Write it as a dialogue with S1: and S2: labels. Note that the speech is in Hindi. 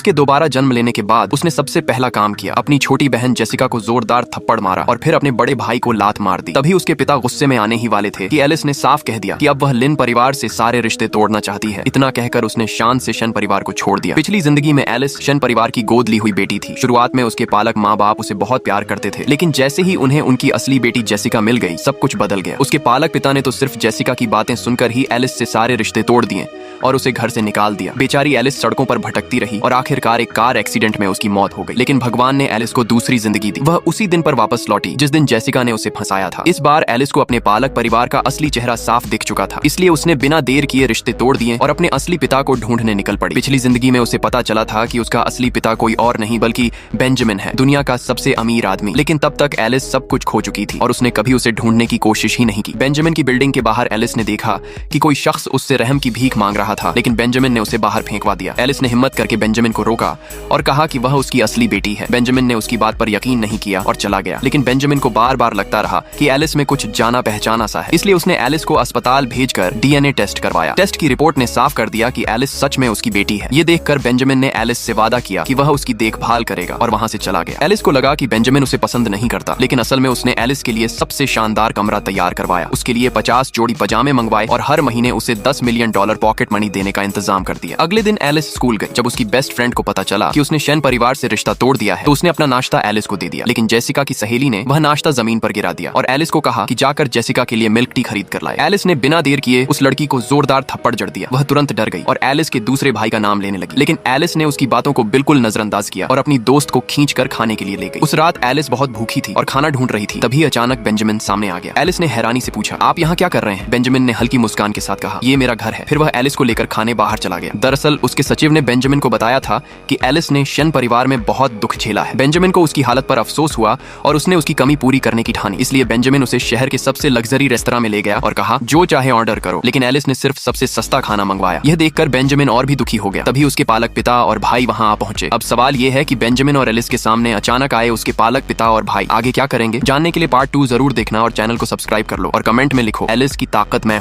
S1: के दोबारा जन्म लेने के बाद उसने सबसे पहला काम किया, अपनी छोटी बहन जेसिका को जोरदार थप्पड़ मारा और फिर अपने बड़े भाई को लात मार दी। तभी उसके पिता गुस्से में आने ही वाले थे कि एलिस ने साफ कह दिया कि अब वह लिन परिवार से सारे रिश्ते तोड़ना चाहती है। इतना कहकर उसने शान से शन परिवार को छोड़ दिया। पिछली जिंदगी में एलिस शन परिवार की गोद ली हुई बेटी थी। शुरुआत में उसके पालक माँ बाप उसे बहुत प्यार करते थे, लेकिन जैसे ही उन्हें उनकी असली बेटी जेसिका मिल गई, सब कुछ बदल गया। उसके पालक पिता ने तो सिर्फ जेसिका की बातें सुनकर ही एलिस से सारे रिश्ते तोड़ दिए और उसे घर से निकाल दिया। बेचारी एलिस सड़कों पर भटकती रही और आखिरकार एक कार एक्सीडेंट में उसकी मौत हो गई। लेकिन भगवान ने एलिस को दूसरी जिंदगी दी। वह उसी दिन पर वापस लौटी जिस दिन जेसिका ने उसे फंसाया था। इस बार एलिस को अपने पालक परिवार का असली चेहरा साफ दिख चुका था, इसलिए उसने बिना देर किए रिश्ते तोड़ दिए और अपने असली पिता को ढूंढने निकल पड़ी। पिछली जिंदगी में उसे पता चला था कि उसका असली पिता कोई और नहीं बल्कि बेंजामिन है, दुनिया का सबसे अमीर आदमी। लेकिन तब तक एलिस सब कुछ खो चुकी थी और उसने कभी उसे ढूंढने की कोशिश ही नहीं की। बेंजामिन की बिल्डिंग के बाहर एलिस ने देखा कि कोई शख्स उससे रहम की भीख मांग रहा था, लेकिन बेंजामिन ने उसे बाहर फेंकवा दिया। एलिस ने हिम्मत करके बेंजामिन को रोका और कहा कि वह उसकी असली बेटी है। बेंजामिन ने उसकी बात पर यकीन नहीं किया और चला गया। लेकिन बेंजामिन को बार बार लगता रहा कि एलिस में कुछ जाना पहचाना सा है, इसलिए उसने एलिस को अस्पताल भेजकर डीएनए टेस्ट करवाया। टेस्ट की रिपोर्ट ने साफ कर दिया कि एलिस सच में उसकी बेटी है। ये देखकर बेंजामिन ने एलिस से वादा किया कि वह उसकी देखभाल करेगा और वहां से चला गया। एलिस को लगा कि बेंजामिन उसे पसंद नहीं करता, लेकिन असल में उसने एलिस के लिए सबसे शानदार कमरा तैयार करवाया। उसके लिए 50 जोड़ी पजामे मंगवाए और हर महीने उसे $10 मिलियन पॉकेट मनी देने का इंतजाम कर दिया। अगले दिन एलिस स्कूल गई। जब उसकी बेस्ट फ्रेंड को पता चला कि उसने शन परिवार से रिश्ता तोड़ दिया है, तो उसने अपना नाश्ता एलिस को दे दिया। लेकिन जेसिका की सहेली ने वह नाश्ता जमीन पर गिरा दिया और एलिस को कहा कि जाकर जेसिका के लिए मिल्क टी खरीद कर लाए। एलिस ने बिना देर किए उस लड़की को जोरदार थप्पड़ जड़ दिया। वह तुरंत डर गई और एलिस के दूसरे भाई का नाम लेने लगी, लेकिन एलिस ने उसकी बातों को बिल्कुल नजरअंदाज किया और अपनी दोस्त को खींचकर खाने के लिए ले गई। उस रात एलिस बहुत भूखी थी और खाना ढूंढ रही थी। तभी अचानक बेंजामिन सामने आ गया। एलिस ने हैरानी से पूछा, आप यहाँ क्या कर रहे हैं? बेंजामिन ने हल्की मुस्कान के साथ कहा, ये मेरा घर है। फिर वह एलिस को लेकर खाने बाहर चला गया। दरअसल उसके सचिव ने बेंजामिन को बताया था कि एलिस ने शन परिवार में बहुत दुख झेला है। बेंजामिन को उसकी हालत पर अफसोस हुआ और उसने उसकी कमी पूरी करने की ठानी। इसलिए बेंजामिन उसे शहर के सबसे लग्जरी रेस्तरां में ले गया और कहा, जो चाहे ऑर्डर करो। लेकिन एलिस ने सिर्फ सबसे सस्ता खाना मंगवाया। यह देखकर बेंजामिन और भी दुखी हो गया। तभी उसके पालक पिता और भाई वहां आ पहुंचे। अब सवाल यह है कि बेंजामिन और एलिस के सामने अचानक आए उसके पालक पिता और भाई आगे क्या करेंगे? जानने के लिए पार्ट 2 जरूर देखना और चैनल को सब्सक्राइब कर लो और कमेंट में लिखो, एलिस की ताकत मैं